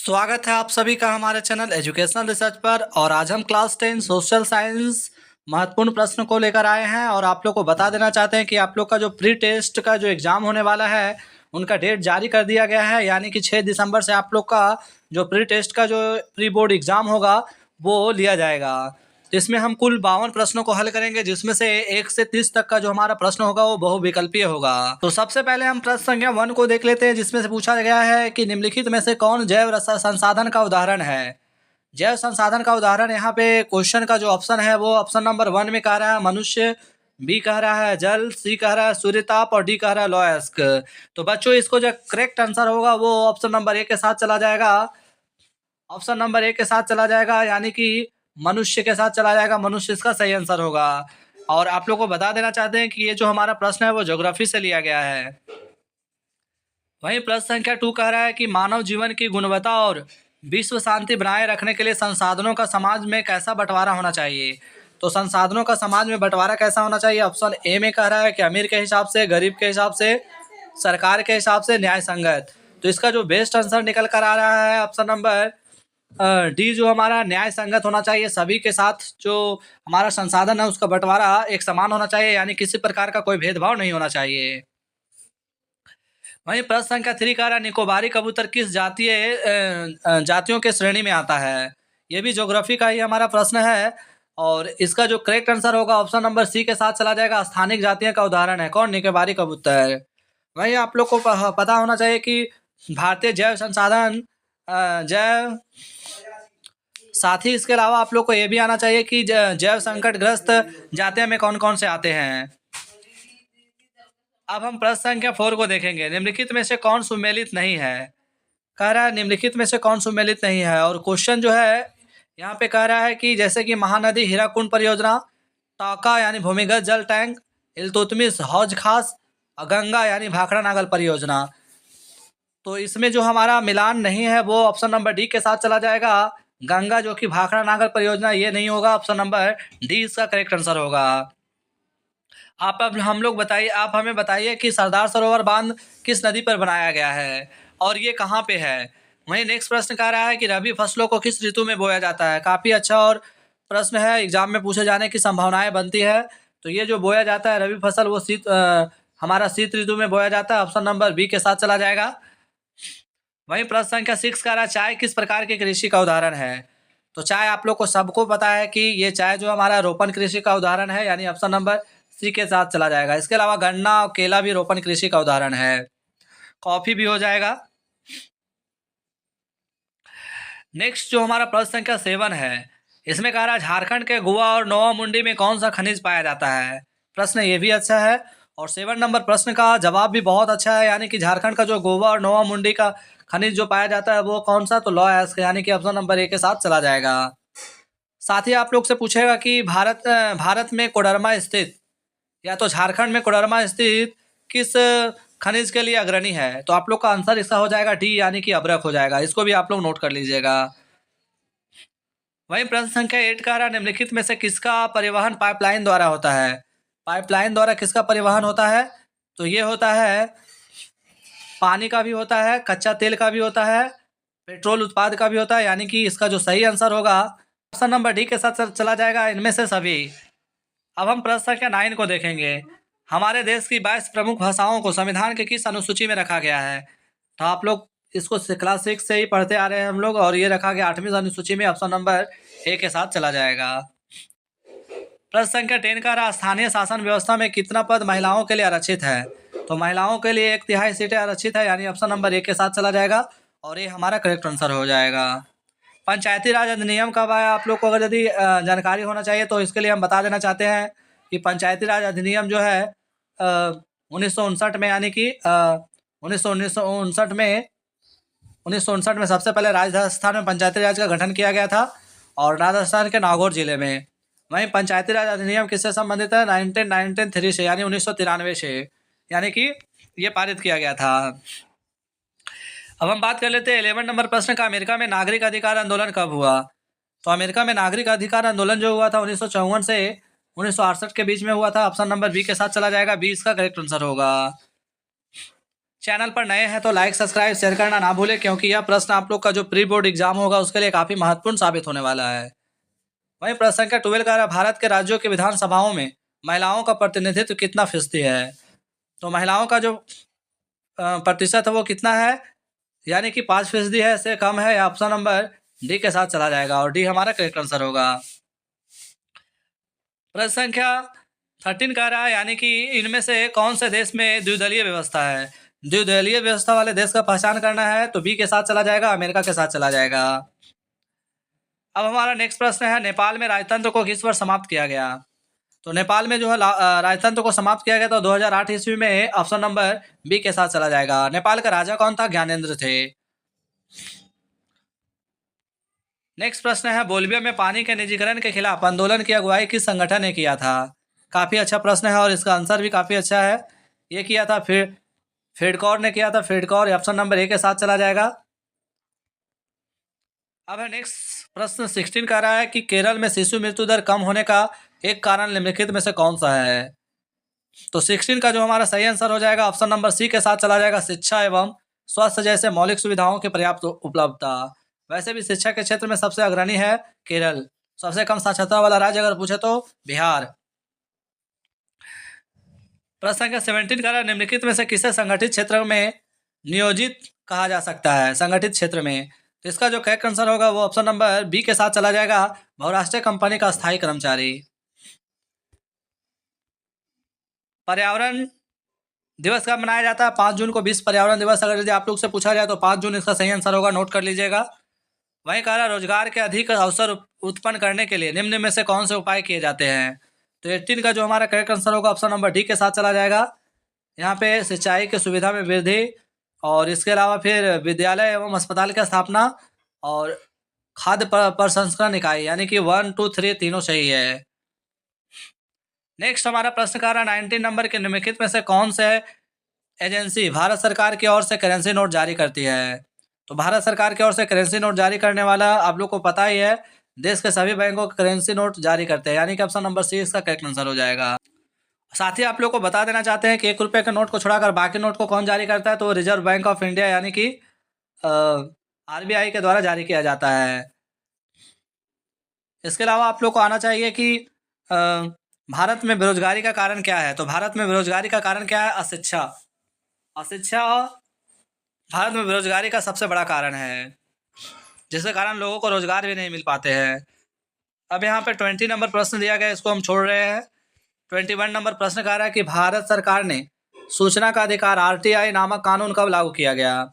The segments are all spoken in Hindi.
स्वागत है आप सभी का हमारे चैनल एजुकेशनल रिसर्च पर। और आज हम क्लास 10 सोशल साइंस महत्वपूर्ण प्रश्न को लेकर आए हैं और आप लोग को बता देना चाहते हैं कि आप लोग का जो प्री टेस्ट का जो एग्ज़ाम होने वाला है उनका डेट जारी कर दिया गया है। यानी कि 6 दिसंबर से आप लोग का जो प्री टेस्ट का जो प्री बोर्ड एग्ज़ाम होगा वो लिया जाएगा। तो इसमें हम कुल 52 प्रश्नों को हल करेंगे, जिसमें से 1 से 30 तक का जो हमारा प्रश्न होगा वो बहुविकल्पीय होगा। तो सबसे पहले हम प्रश्न संख्या 1 को देख लेते हैं, जिसमें से पूछा गया है कि निम्नलिखित में से कौन जैव संसाधन का उदाहरण है। जैव संसाधन का उदाहरण यहाँ पे क्वेश्चन का जो ऑप्शन है वो ऑप्शन नंबर 1 में कह रहा है मनुष्य, बी कह रहा है जल, सी कह रहा है सूर्यताप और डी कह रहा है लॉयस्क। तो बच्चों इसको जो करेक्ट आंसर होगा वो ऑप्शन नंबर 1 के साथ चला जाएगा। ऑप्शन नंबर 1 के साथ चला जाएगा, यानी कि मनुष्य के साथ चला जाएगा। मनुष्य इसका सही आंसर होगा। और आप लोग को बता देना चाहते हैं कि ये जो हमारा प्रश्न है वो ज्योग्राफी से लिया गया है। वहीं प्रश्न संख्या 2 कह रहा है कि मानव जीवन की गुणवत्ता और विश्व शांति बनाए रखने के लिए संसाधनों का समाज में कैसा बंटवारा होना चाहिए। तो संसाधनों का समाज में बंटवारा कैसा होना चाहिए। ऑप्शन ए में कह रहा है कि अमीर के हिसाब से, गरीब के हिसाब से, सरकार के हिसाब से, न्याय संगत। तो इसका जो बेस्ट आंसर निकल कर आ रहा है ऑप्शन नंबर डी, जो हमारा न्याय संगत होना चाहिए। सभी के साथ जो हमारा संसाधन है उसका बंटवारा एक समान होना चाहिए, यानी किसी प्रकार का कोई भेदभाव नहीं होना चाहिए। वहीं प्रश्न संख्या 3 का निकोबारी कबूतर किस जातियों के श्रेणी में आता है। ये भी ज्योग्राफी का ही हमारा प्रश्न है और इसका जो करेक्ट आंसर होगा ऑप्शन नंबर सी के साथ चला जाएगा। स्थानिक जातियों का उदाहरण है कौन, निकोबारी कबूतर। वहीं आप लोग को पता होना चाहिए कि भारतीय जैव संसाधन जैव साथ ही इसके अलावा आप लोग को ये भी आना चाहिए कि जैव संकटग्रस्त जातियों में कौन कौन से आते हैं। अब हम प्रश्न संख्या 4 को देखेंगे। निम्नलिखित में से कौन सुमेलित नहीं है। कह रहा है निम्नलिखित में से कौन सुमेलित नहीं है। और क्वेश्चन जो है यहाँ पे कह रहा है कि जैसे कि महानदी हीराकुंड परियोजना, टाका यानी भूमिगत जल टैंक, इल्तुतमिश हौज खास, गंगा यानी भाखड़ा नागल परियोजना। तो इसमें जो हमारा मिलान नहीं है वो ऑप्शन नंबर डी के साथ चला जाएगा। गंगा जो कि भाखड़ा नागल परियोजना ये नहीं होगा। ऑप्शन नंबर डी इसका करेक्ट आंसर होगा। आप अब हम लोग बताइए, आप हमें बताइए कि सरदार सरोवर बांध किस नदी पर बनाया गया है और ये कहाँ पे है। वहीं नेक्स्ट प्रश्न कह रहा है कि रबी फसलों को किस ऋतु में बोया जाता है। काफ़ी अच्छा और प्रश्न है, एग्जाम में पूछे जाने की संभावनाएं बनती है। तो ये जो बोया जाता है रबी फसल वो हमारा शीत ऋतु में बोया जाता है। ऑप्शन नंबर बी के साथ चला जाएगा। वहीं प्रश्न संख्या 6 कह रहा है चाय किस प्रकार की कृषि का उदाहरण है। तो चाय आप लोग को सबको पता है कि ये चाय जो हमारा रोपण कृषि का उदाहरण है, यानी ऑप्शन नंबर सी के साथ चला जाएगा। इसके अलावा गन्ना और केला भी रोपण कृषि का उदाहरण है। कॉफी भी हो जाएगा। नेक्स्ट जो हमारा प्रश्न संख्या 7 है, इसमें कह रहा है झारखंड के गोवा और नोवा मुंडी में कौन सा खनिज पाया जाता है। प्रश्न ये भी अच्छा है और 7 नंबर प्रश्न का जवाब भी बहुत अच्छा है, यानी कि झारखंड का जो गोवा और नोवा मुंडी का खनिज जो पाया जाता है वो कौन सा, तो लॉयस्क, यानी कि ऑप्शन नंबर ए के साथ चला जाएगा। साथ ही आप लोग से पूछेगा कि भारत में कोडरमा स्थित, या तो झारखंड में कोडरमा स्थित किस खनिज के लिए अग्रणी है। तो आप लोग का आंसर इसका हो जाएगा डी, यानी कि अभ्रक हो जाएगा। इसको भी आप लोग नोट कर लीजिएगा। वहीं प्रश्न संख्या 8 का रहा निम्नलिखित में से किसका परिवहन पाइपलाइन द्वारा होता है। पाइपलाइन द्वारा किसका परिवहन होता है। तो ये होता है पानी का भी होता है, कच्चा तेल का भी होता है, पेट्रोल उत्पाद का भी होता है, यानी कि इसका जो सही आंसर होगा ऑप्शन नंबर डी के साथ चला जाएगा, इनमें से सभी। अब हम प्रश्न संख्या 9 को देखेंगे। हमारे देश की 22 प्रमुख भाषाओं को संविधान के किस अनुसूची में रखा गया है। तो आप लोग इसको क्लास 6 से ही पढ़ते आ रहे हैं हम लोग, और ये रखा गया 8वीं अनुसूची में। ऑप्शन नंबर ए के साथ चला जाएगा। प्रश्न संख्या 10 का रहा स्थानीय शासन व्यवस्था में कितना पद महिलाओं के लिए आरक्षित है। तो महिलाओं के लिए 1/3 सीटें आरक्षित है, यानी ऑप्शन नंबर ए के साथ चला जाएगा और ये हमारा करेक्ट आंसर हो जाएगा। पंचायती राज अधिनियम कब आया, आप लोग को अगर यदि जानकारी होना चाहिए तो इसके लिए हम बता देना चाहते हैं कि पंचायती राज अधिनियम जो है 1959 में, यानी कि 1959 में सबसे पहले राजस्थान में पंचायती राज का गठन किया गया था और राजस्थान के नागौर जिले में। वहीं पंचायती राज अधिनियम किससे संबंधित है, 1993 से, यानी 1993 से, यानी कि ये पारित किया गया था। अब हम बात कर लेते हैं 11 नंबर प्रश्न का, अमेरिका में नागरिक अधिकार आंदोलन कब हुआ। तो अमेरिका में नागरिक अधिकार आंदोलन जो हुआ था 1954 से 1968 के बीच में हुआ था। ऑप्शन नंबर बी के साथ चला जाएगा, बी इसका करेक्ट आंसर होगा। चैनल पर नए हैं तो लाइक सब्सक्राइब शेयर करना ना भूलें, क्योंकि यह प्रश्न आप लोग का जो प्री बोर्ड एग्जाम होगा उसके लिए काफ़ी महत्वपूर्ण साबित होने वाला है। वहीं प्रश्न संख्या 12 कह रहा है, भारत के राज्यों की विधानसभाओं में महिलाओं का प्रतिनिधित्व कितना फीसदी है? तो महिलाओं का जो प्रतिशत है वो कितना है, यानी कि 5% है, इससे कम है, या ऑप्शन नंबर डी के साथ चला जाएगा और डी हमारा करेक्ट आंसर होगा। प्रश्न संख्या 13 कह रहा है, यानी कि इनमें से कौन से देश में द्विदलीय व्यवस्था है? द्विदलीय व्यवस्था वाले देश का पहचान करना है तो बी के साथ चला जाएगा, अमेरिका के साथ चला जाएगा। अब हमारा नेक्स्ट प्रश्न है, नेपाल में राजतंत्र को किस वर्ष समाप्त किया गया? तो नेपाल में जो है राजतंत्र को समाप्त किया गया तो 2008 ईस्वी में, ऑप्शन नंबर बी के साथ चला जाएगा। नेपाल का राजा कौन था? ज्ञानेंद्र थे। नेक्स्ट प्रश्न है, बोलिविया में पानी के निजीकरण के खिलाफ आंदोलन की अगुवाई किस संगठन ने किया था? काफ़ी अच्छा प्रश्न है और इसका आंसर भी काफ़ी अच्छा है। ये किया था फेडकॉर ने किया था, फेडकॉर, ऑप्शन नंबर ए के साथ चला जाएगा। अब है नेक्स्ट प्रश्न 16 कह रहा है कि केरल में शिशु मृत्यु दर कम होने का एक कारण निम्नलिखित में से कौन सा है? तो 16 का जो हमारा सही आंसर हो जाएगा, ऑप्शन नंबर सी के साथ चला जाएगा, शिक्षा एवं स्वास्थ्य जैसे मौलिक सुविधाओं की पर्याप्त उपलब्धता। वैसे भी शिक्षा के क्षेत्र में सबसे अग्रणी है केरल। सबसे कम साक्षरता वाला राज्य अगर पूछे तो बिहार। प्रश्न संख्या 17 कह रहा है, निम्नलिखित में से किसे संगठित क्षेत्र में नियोजित कहा जा सकता है? संगठित क्षेत्र में, तो इसका जो करेक्ट आंसर होगा वो ऑप्शन नंबर बी के साथ चला जाएगा, बहुराष्ट्रीय कंपनी का स्थायी कर्मचारी। पर्यावरण दिवस कब मनाया जाता है? 5 जून को विश्व पर्यावरण दिवस। अगर यदि आप लोग से पूछा जाए तो 5 जून इसका सही आंसर होगा, नोट कर लीजिएगा। वहीं कह रहा, रोजगार के अधिक अवसर उत्पन्न करने के लिए निम्न में से कौन से उपाय किए जाते हैं? तो 18 का जो हमारा करेक्ट आंसर होगा, ऑप्शन नंबर डी के साथ चला जाएगा। यहाँ पे सिंचाई की सुविधा में वृद्धि और इसके अलावा फिर विद्यालय एवं अस्पताल की स्थापना और खाद्य प्रसंस्करण इकाई, यानी कि 1, 2, 3 तीनों सही है। नेक्स्ट हमारा प्रश्न कह रहा है, 19 नंबर के निम्नलिखित में से कौन से एजेंसी भारत सरकार की ओर से करेंसी नोट जारी करती है? तो भारत सरकार की ओर से करेंसी नोट जारी करने वाला आप लोग को पता ही है, देश के सभी बैंकों के करेंसी नोट जारी करते हैं, यानी कि ऑप्शन नंबर सी इसका करेक्ट आंसर हो जाएगा। साथ ही आप लोग को बता देना चाहते हैं कि 1 रुपये के नोट को छोड़ाकर बाकी नोट को कौन जारी करता है? तो रिजर्व बैंक ऑफ इंडिया, यानी कि आरबीआई के द्वारा जारी किया जाता है। इसके अलावा आप लोग को आना चाहिए कि भारत में बेरोजगारी का कारण क्या है? तो भारत में बेरोजगारी का कारण क्या है? अशिक्षा। अशिक्षा भारत में बेरोजगारी का सबसे बड़ा कारण है, जिसके कारण लोगों को रोजगार भी नहीं मिल पाते हैं। अब यहाँ पे 20 नंबर प्रश्न दिया गया, इसको हम छोड़ रहे हैं। 21 नंबर प्रश्न कह रहा है कि भारत सरकार ने सूचना का अधिकार आरटीआई नामक कानून कब लागू किया गया?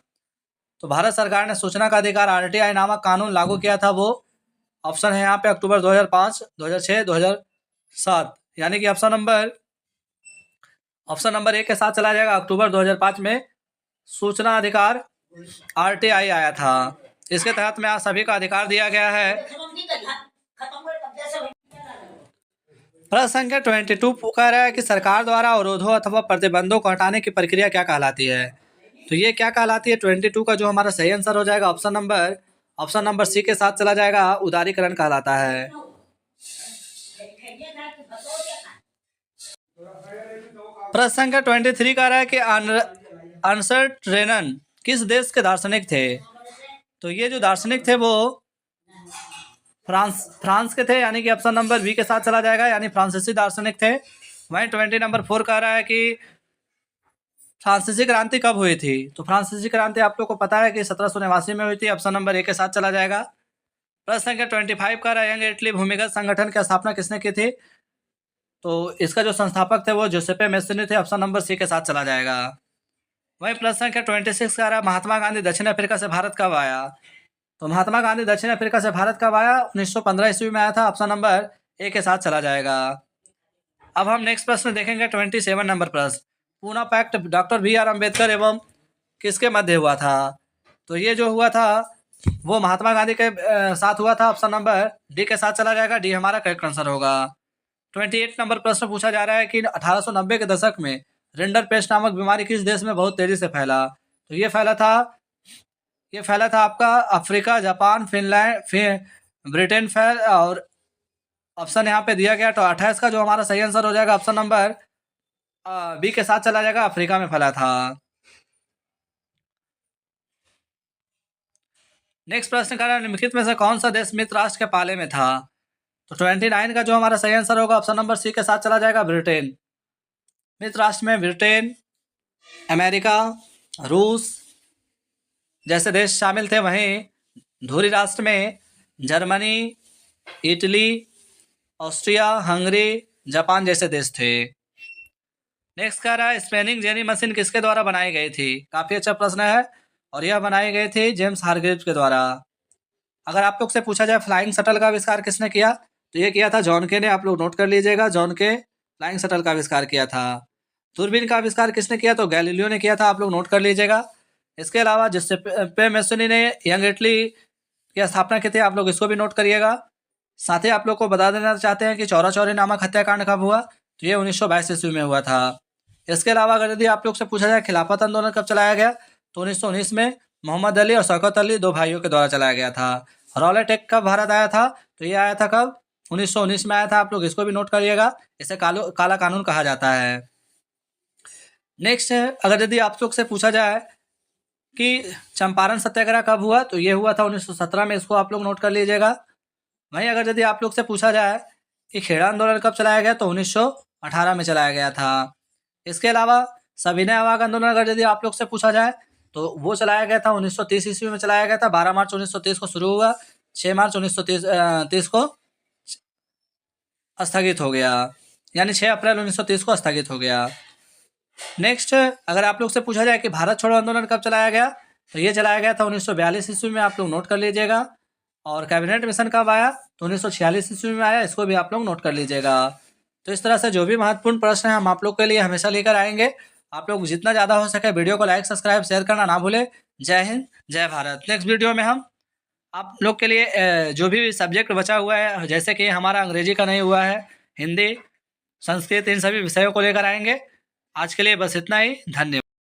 तो भारत सरकार ने सूचना का अधिकार आरटीआई नामक कानून लागू किया था, वो ऑप्शन है यहाँ पे अक्टूबर 2005, 2006, 2007, यानी कि ऑप्शन नंबर ए के साथ चला जाएगा। अक्टूबर 2005 में सूचना अधिकार आरटीआई आया था। इसके तहत में आज सभी का अधिकार दिया गया है। प्रश्न संख्या 22 कह रहा है कि सरकार द्वारा अवरोधों अथवा प्रतिबंधों को हटाने की प्रक्रिया क्या कहलाती है? तो ये क्या कहलाती है? 22 का जो हमारा सही आंसर हो जाएगा, ऑप्शन नंबर सी के साथ चला जाएगा, उदारीकरण कहलाता है। प्रश्न संख्या 23 कह रहा है कि अर्नस्ट रेनन किस देश के दार्शनिक थे? तो ये जो दार्शनिक थे वो फ्रांस के थे, यानी कि ऑप्शन नंबर बी के साथ चला जाएगा, यानी फ्रांसीसी दार्शनिक थे। वहीं 20 नंबर 4 कह रहा है कि फ्रांसीसी क्रांति कब हुई थी? तो फ्रांसीसी क्रांति आप लोग को पता है कि 1789 में हुई थी, ऑप्शन नंबर ए के साथ चला जाएगा। प्रश्न संख्या 25 कह रहा है, यंग इटली भूमिगत संगठन की स्थापना किसने की थी? तो इसका जो संस्थापक थे वो जोसेपे मेस्सिनी थे, ऑप्शन नंबर सी के साथ चला जाएगा। वहीं प्रश्न संख्या 26 कह रहा है, महात्मा गांधी दक्षिण अफ्रीका से भारत कब आया? तो महात्मा गांधी दक्षिण अफ्रीका से भारत कब आया? 1915 ईस्वी में आया था, ऑप्शन नंबर ए के साथ चला जाएगा। अब हम नेक्स्ट प्रश्न देखेंगे 27 नंबर प्रश्न, Poona pact doctor B R Ambedkar एवं किसके मध्य हुआ था? तो ये जो हुआ था वो महात्मा गांधी के साथ हुआ था, ऑप्शन नंबर डी के साथ चला जाएगा, डी हमारा करेक्ट आंसर होगा। 28 नंबर प्रश्न पूछा जा रहा है कि 1890 के दशक में रिंडर पेस्ट नामक बीमारी किस देश में बहुत तेजी से फैला? तो ये फैला था आपका अफ्रीका, जापान, फिनलैंड, ब्रिटेन फैल, और ऑप्शन यहाँ पे दिया गया। तो 28 का जो हमारा सही आंसर हो जाएगा, ऑप्शन नंबर बी के साथ चला जाएगा, अफ्रीका में फैला था। नेक्स्ट प्रश्न का निम्नलिखित में से कौन सा देश मित्र राष्ट्र के पाले में था? तो 29 का जो हमारा सही आंसर होगा ऑप्शन नंबर सी के साथ चला जाएगा, ब्रिटेन। मित्र राष्ट्र में ब्रिटेन, अमेरिका, रूस जैसे देश शामिल थे। वहीं धुरी राष्ट्र में Germany, Italy, Austria, Hungary, Japan जैसे देश थे। नेक्स्ट कह रहा है स्पेनिंग जेनी मशीन किसके द्वारा बनाई गई थी? काफ़ी अच्छा प्रश्न है और यह बनाई गई थी जेम्स हारग्रीव्स के द्वारा। अगर आप लोग से पूछा जाए फ्लाइंग शटल का आविष्कार किसने किया, तो ये किया था जॉन के ने। आप लोग नोट कर लीजिएगा, जॉन के फ्लाइंग शटल का आविष्कार किया था। दूरबीन का आविष्कार किसने किया? तो गैलीलियो ने किया था, आप लोग नोट कर लीजिएगा। इसके अलावा जिससे पे मेसनी ने यंग इटली की स्थापना की थी, आप लोग इसको भी नोट करिएगा। साथ ही आप लोग को बता देना चाहते हैं कि चौरा चौरी नामक हत्याकांड कब हुआ, तो ये 1922 ईस्वी में हुआ था। इसके अलावा अगर यदि आप लोग से पूछा जाए खिलाफत आंदोलन कब चलाया गया, तो 1919 में मोहम्मद अली और शौकत अली दो भाइयों के द्वारा चलाया गया था। रॉलेट एक्ट कब भारत आया था, तो ये आया था कब? 1919 में आया था। आप लोग इसको भी नोट करिएगा, इसे काला कानून कहा जाता है। नेक्स्ट अगर यदि आप लोग से पूछा जाए कि चंपारण सत्याग्रह कब हुआ, तो ये हुआ था 1917 में, इसको आप लोग नोट कर लीजिएगा। वहीं अगर यदि आप लोग से पूछा जाए कि खेड़ा आंदोलन कब चलाया गया, तो 1918 में चलाया गया था। इसके अलावा सविनय अवाग आंदोलन अगर यदि आप लोग से पूछा जाए, तो वो चलाया गया था 1930 ईस्वी में चलाया गया था। 12 मार्च 1930 को शुरू हुआ, 6 मार्च 1930 को स्थगित हो गया, यानी 6 अप्रैल 1930 को स्थगित हो गया। नेक्स्ट अगर आप लोग से पूछा जाए कि भारत छोड़ो आंदोलन कब चलाया गया, तो ये चलाया गया था 1942 ईस्वी में, आप लोग नोट कर लीजिएगा। और कैबिनेट मिशन कब आया, तो 1946 ईस्वी में आया, इसको भी आप लोग नोट कर लीजिएगा। तो इस तरह से जो भी महत्वपूर्ण प्रश्न है हम आप लोग के लिए हमेशा लेकर आएंगे। आप लोग जितना ज़्यादा हो सके वीडियो को लाइक, सब्सक्राइब, शेयर करना ना भूलें। जय हिंद, जय भारत। नेक्स्ट वीडियो में हम आप लोग के लिए जो भी सब्जेक्ट बचा हुआ है, जैसे कि हमारा अंग्रेजी का नहीं हुआ है, हिंदी, संस्कृत, इन सभी विषयों को लेकर आएंगे। आज के लिए बस इतना ही, धन्यवाद।